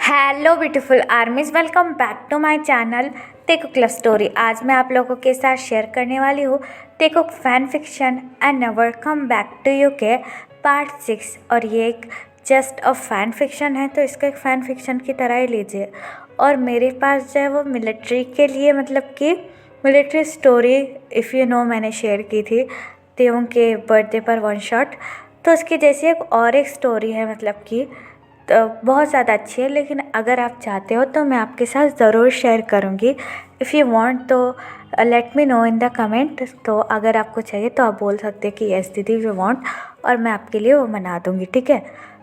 Hello beautiful armies, welcome back to my channel Taekook love story. आज मैं आप लोगों के साथ शेयर करने वाली हूँ Taekook fan fiction and never come back to you के पार्ट 6। और ये एक जस्ट अ फैन फिक्शन है, तो इसको एक फ़ैन फिक्शन की तरह ही लीजिए। और मेरे पास जो है वो मिलिट्री के लिए, मतलब कि military story if you know, मैंने शेयर की थी त्यों के बर्थडे पर वन शॉट। तो उसकी जैसी एक स्टोरी है, मतलब कि तो बहुत ज़्यादा अच्छी है। लेकिन अगर आप चाहते हो तो मैं आपके साथ ज़रूर शेयर करूँगी। इफ़ यू वांट तो let me know in the comment. तो अगर आपको चाहिए तो आप बोल सकते हैं कि यस दीदी वी वांट, और मैं आपके लिए वो बना दूँगी, ठीक है।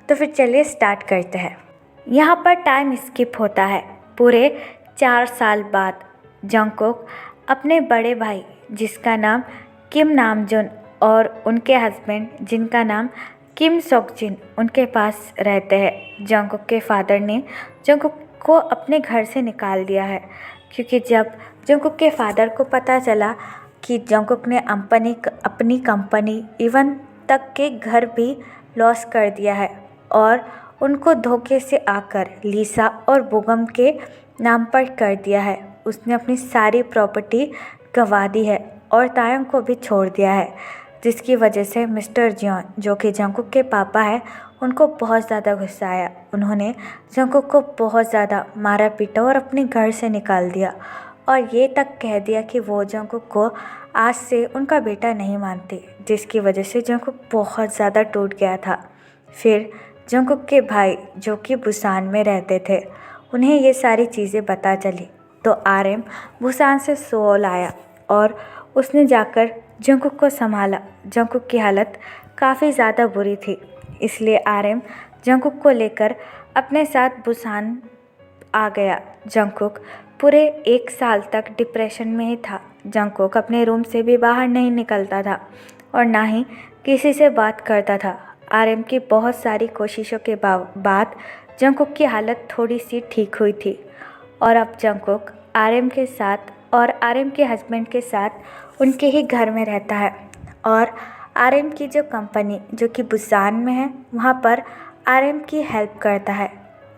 तो फिर चलिए स्टार्ट करते हैं। यहाँ पर टाइम स्किप होता है। पूरे 4 साल बाद जंगकुक अपने बड़े भाई जिसका नाम किम नामजुन और उनके हस्बैंड जिनका नाम किम सोकजिन उनके पास रहते हैं। जंगकुक के फादर ने जंगकुक को अपने घर से निकाल दिया है, क्योंकि जब जंगकुक के फादर को पता चला कि जंगकुक ने अपनी कंपनी इवन तक के घर भी लॉस कर दिया है और उनको धोखे से आकर लीसा और बुगम के नाम पर कर दिया है। उसने अपनी सारी प्रॉपर्टी गंवा दी है और तायंग को भी छोड़ दिया है, जिसकी वजह से मिस्टर जियोन, जो कि जंगकुक के पापा है, उनको बहुत ज़्यादा गुस्सा आया। उन्होंने जंगकुक को बहुत ज़्यादा मारा पीटा और अपने घर से निकाल दिया, और ये तक कह दिया कि वो जंगकुक को आज से उनका बेटा नहीं मानते, जिसकी वजह से जंगकुक बहुत ज़्यादा टूट गया था। फिर जंगकुक के भाई, जो कि बुसान में रहते थे, उन्हें ये सारी चीज़ें पता चली, तो आरएम बुसान से सोल आया और उसने जाकर जंगकुक को संभाला। जंगकुक की हालत काफ़ी ज़्यादा बुरी थी, इसलिए आरएम जंगकुक को लेकर अपने साथ बुसान आ गया। जंगकुक पूरे 1 साल तक डिप्रेशन में ही था। जंगकुक अपने रूम से भी बाहर नहीं निकलता था और ना ही किसी से बात करता था। आरएम की बहुत सारी कोशिशों के बाद जंगकुक की हालत थोड़ी सी ठीक हुई थी, और अब जंगकुक आरएम के साथ और आरएम के हस्बैंड के साथ उनके ही घर में रहता है। और आरएम की जो कंपनी, जो कि बुसान में है, वहाँ पर आरएम की हेल्प करता है।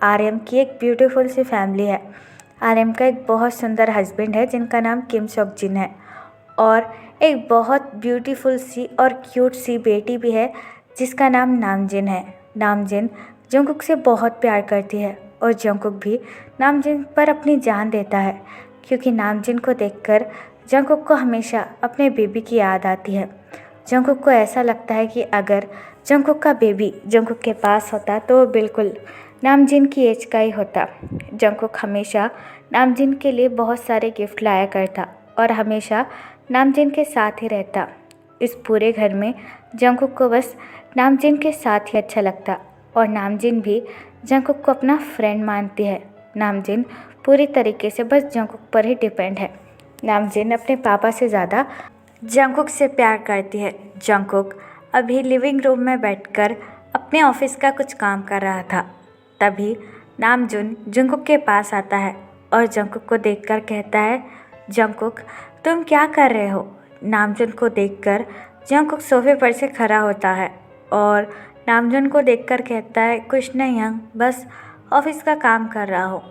आरएम की एक ब्यूटीफुल सी फैमिली है। आरएम का एक बहुत सुंदर हस्बैंड है जिनका नाम किम सोकजिन है, और एक बहुत ब्यूटीफुल सी और क्यूट सी बेटी भी है जिसका नाम नामजिन है। नामजिन जंगकुक से बहुत प्यार करती है और जंगकुक भी नामजिन पर अपनी जान देता है, क्योंकि नामजिन को देखकर जंगकुक को हमेशा अपने बेबी की याद आती है। जंगकुक को ऐसा लगता है कि अगर जंगकुक का बेबी जंगकुक के पास होता तो वो बिल्कुल नामजिन की एज का ही होता। जंगकुक हमेशा नामजिन के लिए बहुत सारे गिफ्ट लाया करता और हमेशा नामजिन के साथ ही रहता। इस पूरे घर में जंगकुक को बस नामजिन के साथ ही अच्छा लगता, और नामजिन भी जंगकुक को अपना फ्रेंड मानती है। नामजिन पूरी तरीके से बस जंगकुक पर ही डिपेंड है। नामजिन अपने पापा से ज़्यादा जंगकुक से प्यार करती है। जंगकुक अभी लिविंग रूम में बैठकर अपने ऑफिस का कुछ काम कर रहा था। तभी नामजुन जंगकुक के पास आता है और जंगकुक को देखकर कहता है, जंगकुक तुम क्या कर रहे हो? नामजुन को देखकर जंगकुक सोफे पर से खड़ा होता है और नामजुन को देखकर कहता है, कुछ नहीं यंग, बस ऑफिस का काम कर रहा हूँ।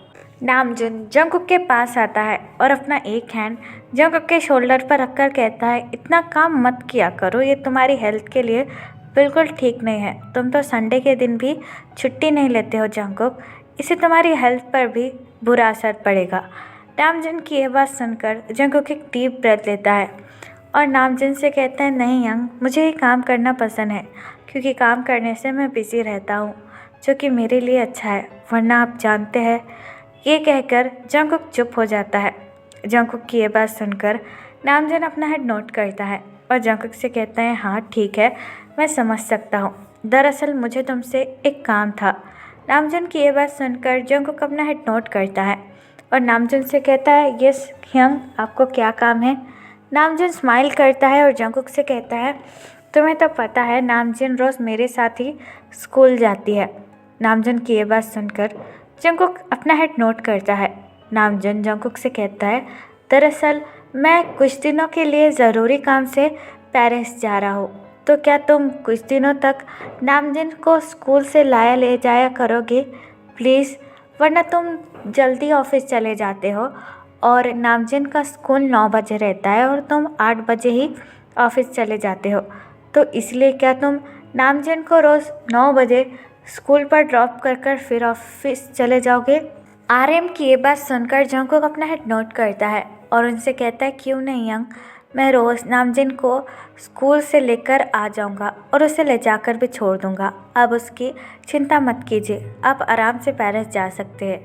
नामजुन जंगकुक के पास आता है और अपना एक हैंड जंगकुक के शोल्डर पर रखकर कहता है, इतना काम मत किया करो, ये तुम्हारी हेल्थ के लिए बिल्कुल ठीक नहीं है। तुम तो संडे के दिन भी छुट्टी नहीं लेते हो जंगकुक, इससे तुम्हारी हेल्थ पर भी बुरा असर पड़ेगा। नामजुन की यह बात सुनकर जंगकुक एक डीप ब्रेथ लेता है और नामजुन से कहता है, नहीं यंग, मुझे ये काम करना पसंद है, क्योंकि काम करने से मैं बिज़ी रहता हूँ, जो कि मेरे लिए अच्छा है, वरना आप जानते हैं। ये कहकर जंगकुक चुप हो जाता है। जंगकुक की ये बात सुनकर नामजुन अपना हेड नोट करता है और जंगकुक से कहता है, हाँ ठीक है, मैं समझ सकता हूँ, दरअसल मुझे तुमसे एक काम था। नामजुन की ये बात सुनकर जंगकुक अपना हेड नोट करता है और नामजुन से कहता है, यस यंग, आपको क्या काम है? नामजुन स्माइल करता है और जंगकुक से कहता है, तुम्हें तो पता है नामजुन रोज़ मेरे साथ ही स्कूल जाती है। नामजुन की ये बात सुनकर जंगकुक अपना हेड नोट करता है। नामजुन जंगकुक से कहता है, दरअसल मैं कुछ दिनों के लिए ज़रूरी काम से पेरिस जा रहा हूँ, तो क्या तुम कुछ दिनों तक नामजुन को स्कूल से लाया ले जाया करोगे? प्लीज़ वरना तुम जल्दी ऑफिस चले जाते हो और नामजिन का स्कूल 9 बजे रहता है और तुम 8 बजे ही ऑफिस चले जाते हो। तो इसलिए क्या तुम नामजिन को रोज़ 9 बजे स्कूल पर ड्रॉप कर कर फिर ऑफिस चले जाओगे? आरएम की ये बात सुनकर जंगकुक अपना हेड नोट करता है और उनसे कहता है, क्यों नहीं यंग, मैं रोज़ नामजिन को स्कूल से लेकर आ जाऊंगा और उसे ले जाकर भी छोड़ दूंगा। अब उसकी चिंता मत कीजिए, आप आराम से पेरिस जा सकते हैं।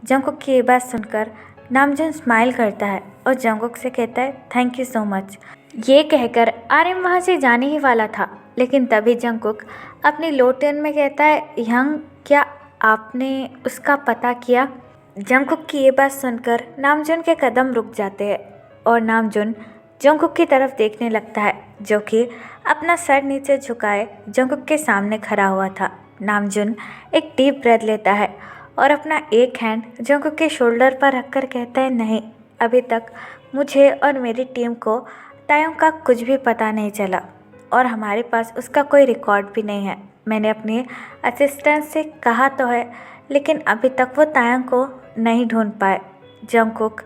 जंगकुक की ये बात सुनकर नामजुन स्माइल करता है और जंगकुक से कहता है, थैंक यू सो मच। ये कहकर आर्यन वहाँ से जाने ही वाला था, लेकिन तभी जंगकुक अपनी लो टोन में कहता है, यंग, क्या आपने उसका पता किया? जंगकुक की ये बात सुनकर नामजुन के कदम रुक जाते हैं और नामजुन जंगकुक की तरफ देखने लगता है, जो कि अपना सर नीचे झुकाए जंगकुक के सामने खड़ा हुआ था। नामजुन एक डीप ब्रेथ लेता है और अपना एक हैंड जंगकुक के शोल्डर पर रखकर कहता है, नहीं, अभी तक मुझे और मेरी टीम को तायोंग का कुछ भी पता नहीं चला और हमारे पास उसका कोई रिकॉर्ड भी नहीं है। मैंने अपने असिस्टेंट से कहा तो है, लेकिन अभी तक वो तायोंग को नहीं ढूंढ पाए। जंगकुक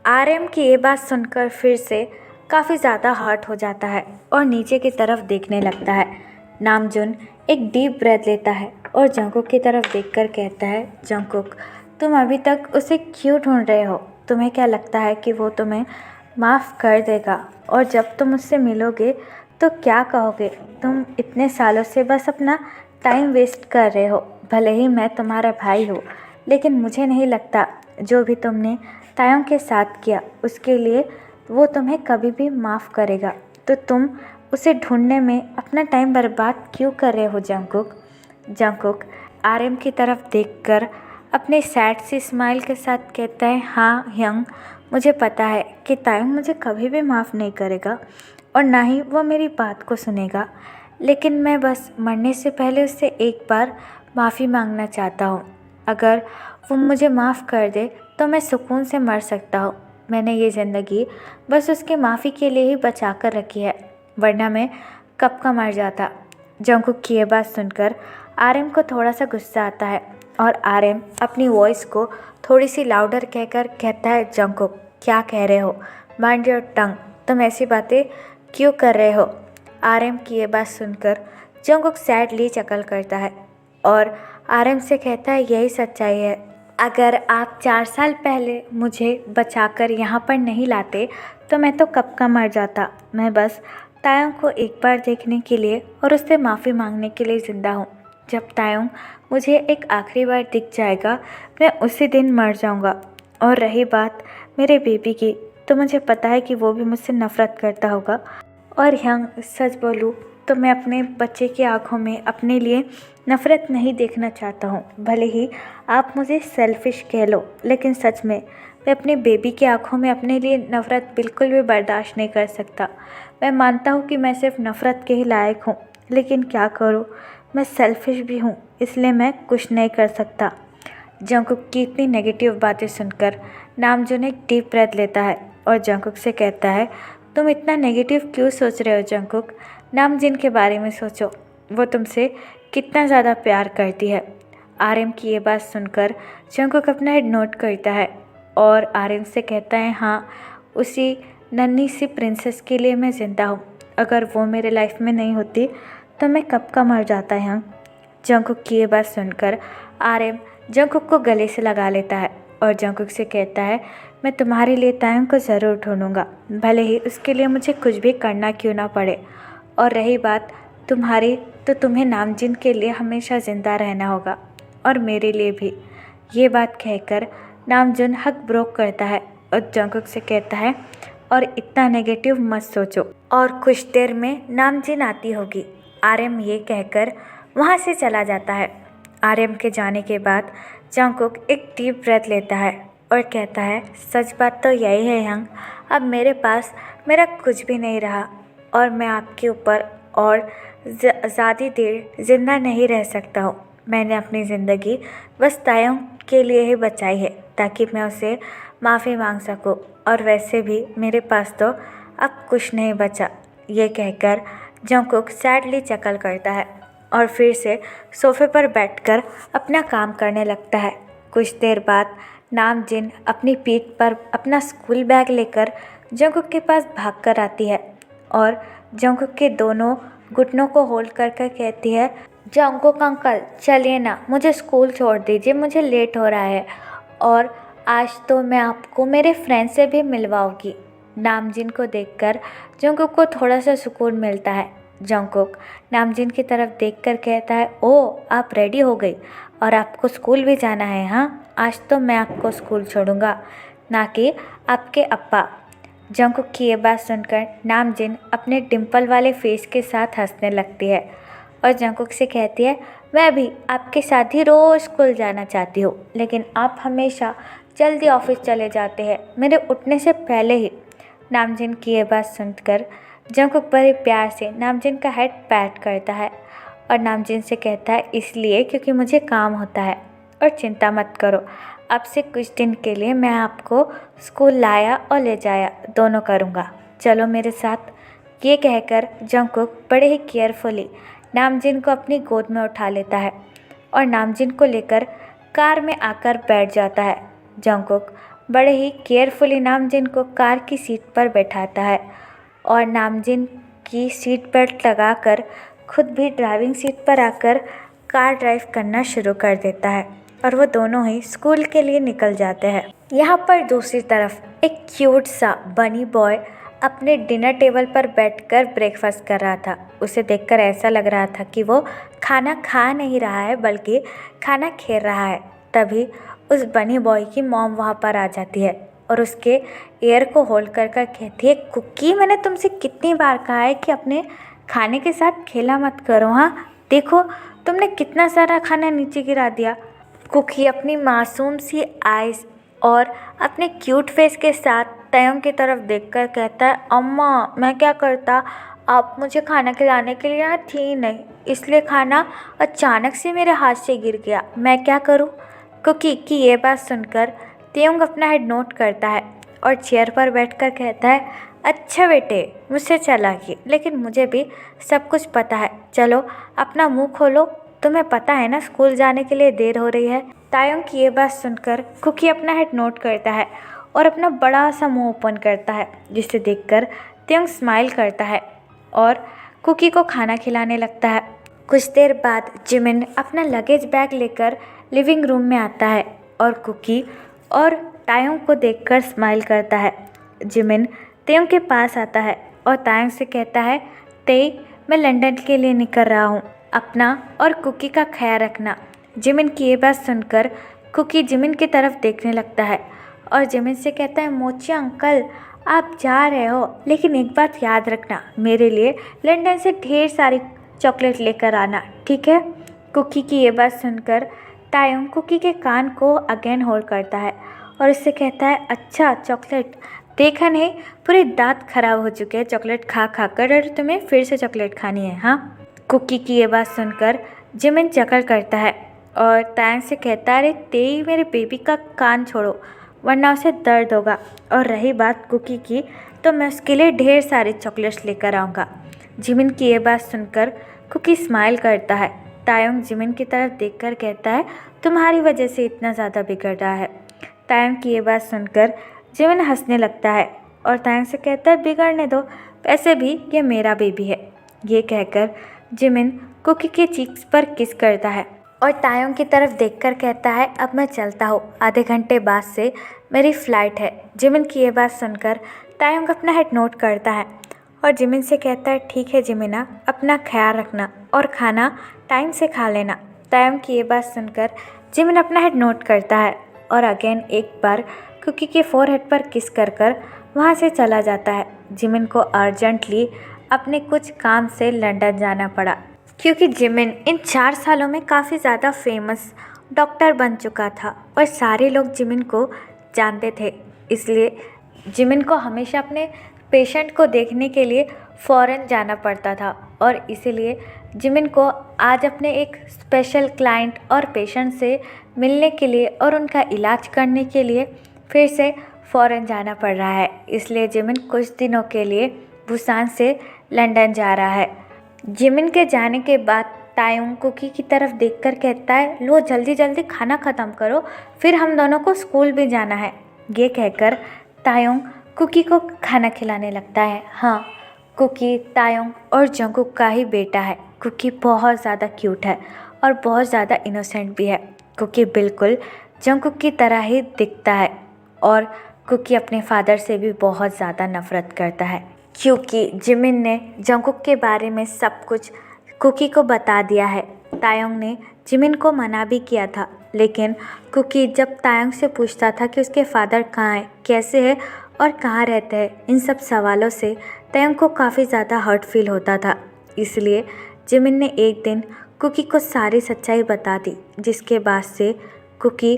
आरएम की ये बात सुनकर फिर से काफ़ी ज़्यादा हर्ट हो जाता है और नीचे की तरफ देखने लगता है। नामजुन एक डीप ब्रेथ लेता है और जंगकुक की तरफ देखकर कहता है, जंगकुक, तुम अभी तक उसे क्यों ढूंढ रहे हो? तुम्हें क्या लगता है कि वो तुम्हें माफ़ कर देगा? और जब तुम उससे मिलोगे तो क्या कहोगे? तुम इतने सालों से बस अपना टाइम वेस्ट कर रहे हो। भले ही मैं तुम्हारा भाई हूँ, लेकिन मुझे नहीं लगता जो भी तुमने तायोंग के साथ किया उसके लिए वो तुम्हें कभी भी माफ़ करेगा। तो तुम उसे ढूंढने में अपना टाइम बर्बाद क्यों कर रहे हो जंगकुक? जंगकुक आरएम की तरफ देखकर अपने सैड सी स्माइल के साथ कहता है, हाँ यंग, मुझे पता है कि तायोंग मुझे कभी भी माफ़ नहीं करेगा और ना ही वो मेरी बात को सुनेगा, लेकिन मैं बस मरने से पहले उससे एक बार माफ़ी मांगना चाहता हूँ। अगर वो मुझे माफ़ कर दे तो मैं सुकून से मर सकता हूँ। मैंने ये ज़िंदगी बस उसकी माफ़ी के लिए ही बचा कर रखी है, वरना मैं कब का मर जाता। जंगकुक की ये बात सुनकर आरएम को थोड़ा सा गुस्सा आता है और आरएम अपनी वॉइस को थोड़ी सी लाउडर कहकर कहता है, जंगकुक, क्या कह रहे हो? माइंड योर टंग, तुम ऐसी बातें क्यों कर रहे हो? आरएम की ये बात सुनकर जंगकुक सैडली चकल करता है और आरएम से कहता है, यही सच्चाई है। अगर आप 4 साल पहले मुझे बचाकर यहाँ पर नहीं लाते तो मैं तो कब का मर जाता। मैं बस तायोंग को एक बार देखने के लिए और उससे माफ़ी मांगने के लिए ज़िंदा हूँ। जब तायोंग मुझे एक आखिरी बार दिख जाएगा मैं उसी दिन मर जाऊँगा। और रही बात मेरे बेबी की, तो मुझे पता है कि वो भी मुझसे नफ़रत करता होगा। और यंग, सच बोलूँ तो मैं अपने बच्चे की आंखों में अपने लिए नफ़रत नहीं देखना चाहता हूँ। भले ही आप मुझे सेल्फिश कह लो, लेकिन सच में मैं अपने बेबी की आंखों में अपने लिए नफ़रत बिल्कुल भी बर्दाश्त नहीं कर सकता। मैं मानता हूँ कि मैं सिर्फ नफ़रत के ही लायक हूँ, लेकिन क्या करूँ, मैं सेल्फिश भी हूँ, इसलिए मैं कुछ नहीं कर सकता। जंगकुक की इतनी नेगेटिव बातें सुनकर नामजुन एक डीप ब्रेथ लेता है और जंगकुक से कहता है, तुम इतना नेगेटिव क्यों सोच रहे हो जंगकुक? नामजिन के बारे में सोचो, वो तुमसे कितना ज़्यादा प्यार करती है। आरएम की ये बात सुनकर जंगकुक अपना हेड नोट करता है और आरएम से कहता है, हाँ, उसी नन्ही सी प्रिंसेस के लिए मैं ज़िंदा हूँ। अगर वो मेरे लाइफ में नहीं होती तो मैं कब का मर जाता है। जंगकुक की ये बात सुनकर आरएम जंगकुक को गले से लगा लेता है और जंगकुक से कहता है, मैं तुम्हारे लिए तायोंग को ज़रूर ढूंढूंगा, भले ही उसके लिए मुझे कुछ भी करना क्यों ना पड़े। और रही बात तुम्हारी, तो तुम्हें नामजिन के लिए हमेशा ज़िंदा रहना होगा और मेरे लिए भी। ये बात कहकर नामजुन हक ब्रोक करता है और जंगकुक से कहता है, और इतना नेगेटिव मत सोचो, और कुछ देर में नामजिन आती होगी। आरएम ये कहकर वहाँ से चला जाता है। आरएम के जाने के बाद जंगकुक एक डीप ब्रेथ लेता है और कहता है, सच बात तो यही है यंग, अब मेरे पास मेरा कुछ भी नहीं रहा और मैं आपके ऊपर और ज़्यादा देर ज़िंदा नहीं रह सकता हूँ। मैंने अपनी ज़िंदगी बस तायोंग के लिए ही बचाई है ताकि मैं उसे माफ़ी मांग सकूँ, और वैसे भी मेरे पास तो अब कुछ नहीं बचा। ये कहकर जंगकुक सैडली चकल करता है और फिर से सोफे पर बैठकर अपना काम करने लगता है। कुछ देर बाद नामजिन अपनी पीठ पर अपना स्कूल बैग लेकर जंगकुक के पास भागकर आती है और जंगकुक के दोनों घुटनों को होल्ड कर कर कहती है, जंगकुक अंकल चलिए ना, मुझे स्कूल छोड़ दीजिए, मुझे लेट हो रहा है और आज तो मैं आपको मेरे फ्रेंड से भी मिलवाऊंगी। नामजिन को देखकर जंगकुक को थोड़ा सा सुकून मिलता है। जंगकुक नामजिन की तरफ देखकर कहता है, ओह आप रेडी हो गई और आपको स्कूल भी जाना है? हाँ, आज तो मैं आपको स्कूल छोड़ूंगा, ना कि आपके अप्पा। जंगकुक की ये बात सुनकर नामजिन अपने डिम्पल वाले फेस के साथ हंसने लगती है और जंगकुक से कहती है, मैं भी आपके साथ ही रोज़ स्कूल जाना चाहती हूँ, लेकिन आप हमेशा जल्दी ऑफिस चले जाते हैं, मेरे उठने से पहले ही। नामजिन की ये बात सुनकर जंगकुक बड़े प्यार से नामजिन का हेड पैट करता है और नामजिन से कहता है, इसलिए क्योंकि मुझे काम होता है और चिंता मत करो, अब से कुछ दिन के लिए मैं आपको स्कूल लाया और ले जाया दोनों करूँगा, चलो मेरे साथ। ये कहकर जंगकुक बड़े ही केयरफुली नामजिन को अपनी गोद में उठा लेता है और नामजिन को लेकर कार में आकर बैठ जाता है। जंगकुक बड़े ही केयरफुली नामजिन को कार की सीट पर बैठाता है और नामजिन की सीट बेल्ट लगाकर खुद भी ड्राइविंग सीट पर आकर कार ड्राइव करना शुरू कर देता है और वो दोनों ही स्कूल के लिए निकल जाते हैं। यहाँ पर दूसरी तरफ एक क्यूट सा बनी बॉय अपने डिनर टेबल पर बैठकर ब्रेकफास्ट कर रहा था। उसे देखकर ऐसा लग रहा था कि वो खाना खा नहीं रहा है बल्कि खाना खेल रहा है। तभी उस बनी बॉय की मॉम वहाँ पर आ जाती है और उसके ईयर को होल्ड कर कर कहती है, कुकी मैंने तुमसे कितनी बार कहा है कि अपने खाने के साथ खेला मत करो, हाँ देखो तुमने कितना सारा खाना नीचे गिरा दिया। कुकी अपनी मासूम सी आइज़ और अपने क्यूट फेस के साथ तायोंग की तरफ देखकर कहता है, अम्मा मैं क्या करता, आप मुझे खाना खिलाने के लिए यहाँ थी ही नहीं, इसलिए खाना अचानक से मेरे हाथ से गिर गया, मैं क्या करूँ। कुकी की ये बात सुनकर तायोंग अपना हेड नोट करता है और चेयर पर बैठकर कहता है, अच्छा बेटे मुझसे चालाकी, लेकिन मुझे भी सब कुछ पता है, चलो अपना मुंह खोलो, तुम्हें पता है ना स्कूल जाने के लिए देर हो रही है। तायोंग की ये बात सुनकर कुकी अपना हेड नोट करता है और अपना बड़ा सा मुंह ओपन करता है, जिसे देखकर तायोंग स्माइल करता है और कुकी को खाना खिलाने लगता है। कुछ देर बाद जिमिन अपना लगेज बैग लेकर लिविंग रूम में आता है और कुकी और तायोंग को देखकर स्माइल करता है। जिमिन तायोंग के पास आता है और तायोंग से कहता है, तेई मैं लंदन के लिए निकल रहा हूँ, अपना और कुकी का ख्याल रखना। जिमिन की ये बात सुनकर कुकी जिमिन की तरफ देखने लगता है और जिमिन से कहता है, मोची अंकल आप जा रहे हो, लेकिन एक बात याद रखना, मेरे लिए लंदन से ढेर सारी चॉकलेट लेकर आना, ठीक है। कुकी की ये बात सुनकर तायोंग कुकी के कान को अगेन होल्ड करता है और उससे कहता है, अच्छा चॉकलेट, देखा नहीं पूरे दांत खराब हो चुके हैं चॉकलेट खा खा कर, और तुम्हें फिर से चॉकलेट खानी है, हाँ। कुकी की ये बात सुनकर जिमिन चकल करता है और तायोंग से कहता है, अरे तेई मेरे बेबी का कान छोड़ो वरना उसे दर्द होगा, और रही बात कुकी की तो मैं उसके लिए ढेर सारे चॉकलेट्स लेकर आऊँगा। जिमिन की ये बात सुनकर कुकी स्माइल करता है। तायोंग जिमिन की तरफ देखकर कहता है, तुम्हारी वजह से इतना ज़्यादा बिगड़ रहा है। तायोंग की ये बात सुनकर जिमिन हंसने लगता है और तायोंग से कहता है, बिगड़ने दो, वैसे भी ये मेरा बेबी है। ये कहकर जिमिन कुकी के चीक्स पर किस करता है और तायोंग की तरफ देखकर कहता है, अब मैं चलता हूँ, आधे घंटे बाद से मेरी फ़्लाइट है। जिमिन की ये बात सुनकर तायोंग अपना हेड नोट करता है और जिमिन से कहता है, ठीक है जिमिना, अपना ख्याल रखना और खाना टाइम से खा लेना। तायोंग की ये बात सुनकर जिमिन अपना हेड नोट करता है और अगेन एक बार कुकी के फोरहेड पर किस कर कर वहाँ से चला जाता है। जिमिन को अर्जेंटली अपने कुछ काम से लंदन जाना पड़ा, क्योंकि जिमिन इन 4 सालों में काफ़ी ज़्यादा फेमस डॉक्टर बन चुका था और सारे लोग जिमिन को जानते थे। इसलिए जिमिन को हमेशा अपने पेशेंट को देखने के लिए फ़ॉरेन जाना पड़ता था और इसीलिए जिमिन को आज अपने एक स्पेशल क्लाइंट और पेशेंट से मिलने के लिए और उनका इलाज करने के लिए फिर से फ़ॉरेन जाना पड़ रहा है। इसलिए जिमिन कुछ दिनों के लिए बुसान से लंदन जा रहा है। जिमिन के जाने के बाद तायुंग कुकी की तरफ देखकर कहता है, लो जल्दी जल्दी खाना ख़त्म करो, फिर हम दोनों को स्कूल भी जाना है। ये कहकर तायुंग कुकी को खाना खिलाने लगता है। हाँ, कुकी तायुंग और जंगकुक का ही बेटा है। कुकी बहुत ज़्यादा क्यूट है और बहुत ज़्यादा इनोसेंट भी है। कुकी बिल्कुल जंगकुक की तरह ही दिखता है और कुकी अपने फादर से भी बहुत ज़्यादा नफरत करता है, क्योंकि जिमिन ने जंगकुक के बारे में सब कुछ कुकी को बता दिया है। तायुंग ने जिमिन को मना भी किया था, लेकिन कुकी जब तायुंग से पूछता था कि उसके फादर कहाँ हैं, कैसे है और कहाँ रहते हैं, इन सब सवालों से तायुंग को काफ़ी ज़्यादा हर्ट फील होता था। इसलिए जिमिन ने एक दिन कुकी को सारी सच्चाई बता दी, जिसके बाद से कुकी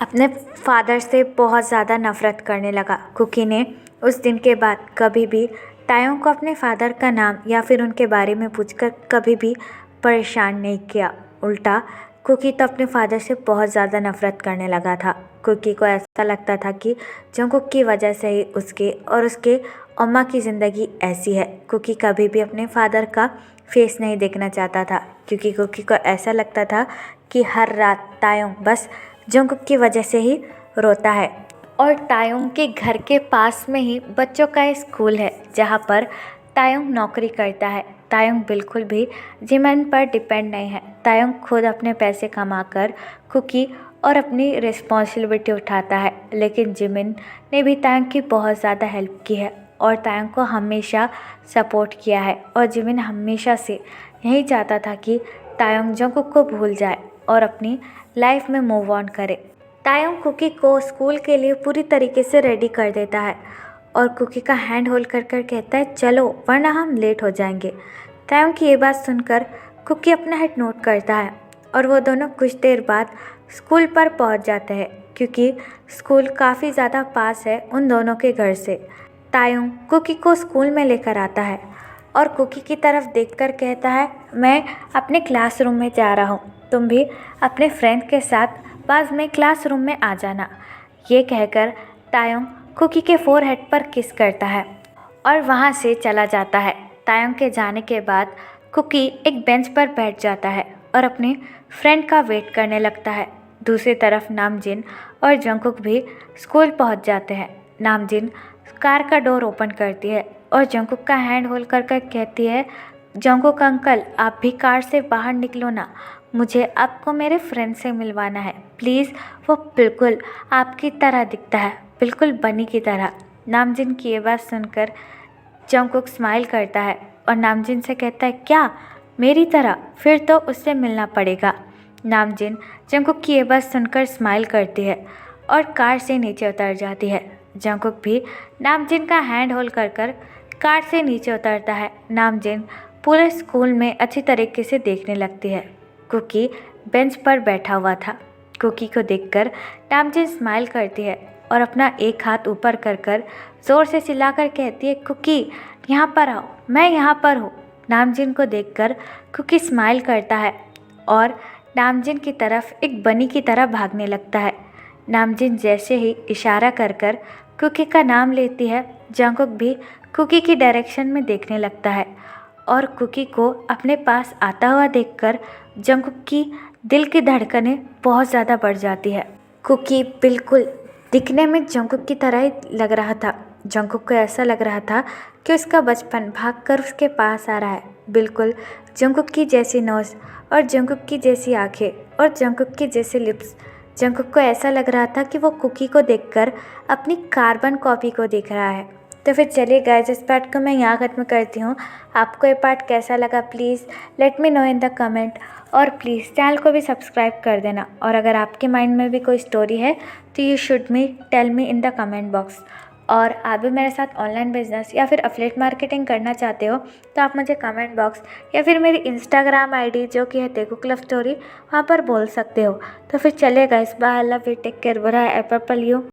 अपने फादर से बहुत ज़्यादा नफरत करने लगा। कुकी ने उस दिन के बाद कभी भी तायुंग को अपने फादर का नाम या फिर उनके बारे में पूछकर कभी भी परेशान नहीं किया। उल्टा कुकी तो अपने फादर से बहुत ज़्यादा नफरत करने लगा था। कुकी को ऐसा लगता था कि जंगकुक की वजह से ही उसके और उसके अम्मा की ज़िंदगी ऐसी है। कुकी कभी भी अपने फादर का फेस नहीं देखना चाहता था, क्योंकि कुकी को ऐसा लगता था कि हर रात तायुंग बस जंगकुक की वजह से ही रोता है। और तायुंग के घर के पास में ही बच्चों का स्कूल है, जहाँ पर तायुंग नौकरी करता है। तायुंग बिल्कुल भी जिमिन पर डिपेंड नहीं है। तायुंग खुद अपने पैसे कमाकर कुकी और अपनी रिस्पॉन्सिबिलिटी उठाता है, लेकिन जिमिन ने भी तायुंग की बहुत ज़्यादा हेल्प की है और तायुंग को हमेशा सपोर्ट किया है। और जिमिन हमेशा से यही चाहता था कि तायुंग जंगकुक को भूल जाए और अपनी लाइफ में मूव ऑन करे। तायुंग कुकी को स्कूल के लिए पूरी तरीके से रेडी कर देता है और कुकी का हैंड होल्ड कर कर कहता है, चलो वरना हम लेट हो जाएंगे। तायुंग की ये बात सुनकर कुकी अपना हेड नोट करता है और वो दोनों कुछ देर बाद स्कूल पर पहुंच जाते हैं, क्योंकि स्कूल काफ़ी ज़्यादा पास है उन दोनों के घर से। तायुंग कुकी को स्कूल में लेकर आता है और कुकी की तरफ देखकर कहता है, मैं अपने क्लासरूम में जा रहा हूँ, तुम भी अपने फ्रेंड के साथ बाद में क्लासरूम में आ जाना। ये कहकर तायुंग कुकी के फोरहेड पर किस करता है और वहाँ से चला जाता है। तायुंग के जाने के बाद कुकी एक बेंच पर बैठ जाता है और अपने फ्रेंड का वेट करने लगता है। दूसरी तरफ नामजिन और जंगकुक भी स्कूल पहुँच जाते हैं। नामजिन कार का डोर ओपन करती है और जंगकुक का हैंड होल्ड कर कर कहती है, जंगकुक अंकल आप भी कार से बाहर निकलो ना, मुझे आपको मेरे फ्रेंड से मिलवाना है प्लीज़, वो बिल्कुल आपकी तरह दिखता है, बिल्कुल बनी की तरह। नामजिन की ये बात सुनकर जंगकुक स्माइल करता है और नामजिन से कहता है, क्या मेरी तरह? फिर तो उससे मिलना पड़ेगा। नामजिन जंगकुक की ये बात सुनकर स्माइल करती है और कार से नीचे उतर जाती है। जंगकुक भी नामजिन का हैंड होल्ड कर कर कार से नीचे उतरता है। नामजिन पूरे स्कूल में अच्छी तरीके से देखने लगती है। कुकी बेंच पर बैठा हुआ था। कुकी को देखकर नामजिन स्माइल करती है और अपना एक हाथ ऊपर कर कर ज़ोर से चिल्लाकर कहती है, कुकी यहाँ पर आओ, मैं यहाँ पर हूँ। नामजिन को देखकर कुकी स्माइल करता है और नामजिन की तरफ एक बनी की तरह भागने लगता है। नामजिन जैसे ही इशारा कर कर कुकी का नाम लेती है, जंगकुक भी कुकी की डायरेक्शन में देखने लगता है और कुकी को अपने पास आता हुआ देखकर जंगकुक की दिल की धड़कनें बहुत ज़्यादा बढ़ जाती है। कुकी बिल्कुल दिखने में जंगकुक की तरह ही लग रहा था। जंगकुक को ऐसा लग रहा था कि उसका बचपन भागकर उसके पास आ रहा है। बिल्कुल जंगकुक की जैसी नोज़ और जंगकुक की जैसी आंखें और जंगकुक की जैसी लिप्स। जंगकुक को ऐसा लग रहा था कि वो कुकी को देखकर अपनी कार्बन कॉपी को देख रहा है। तो फिर चलिए गाइस, इस पार्ट को मैं यहाँ ख़त्म करती हूँ। आपको ये पार्ट कैसा लगा please let me know in the comment, और प्लीज़ चैनल को भी सब्सक्राइब कर देना। और अगर आपके माइंड में भी कोई स्टोरी है तो you should me tell me in the comment box. और आप भी मेरे साथ ऑनलाइन बिजनेस या फिर एफिलिएट मार्केटिंग करना चाहते हो तो आप मुझे कमेंट बॉक्स या फिर मेरी इंस्टाग्राम आईडी जो कि है तेकुक लव स्टोरी, वहाँ पर बोल सकते हो। तो फिर चलिए guys, bye, I love you, take care, bye, एप्पल यू।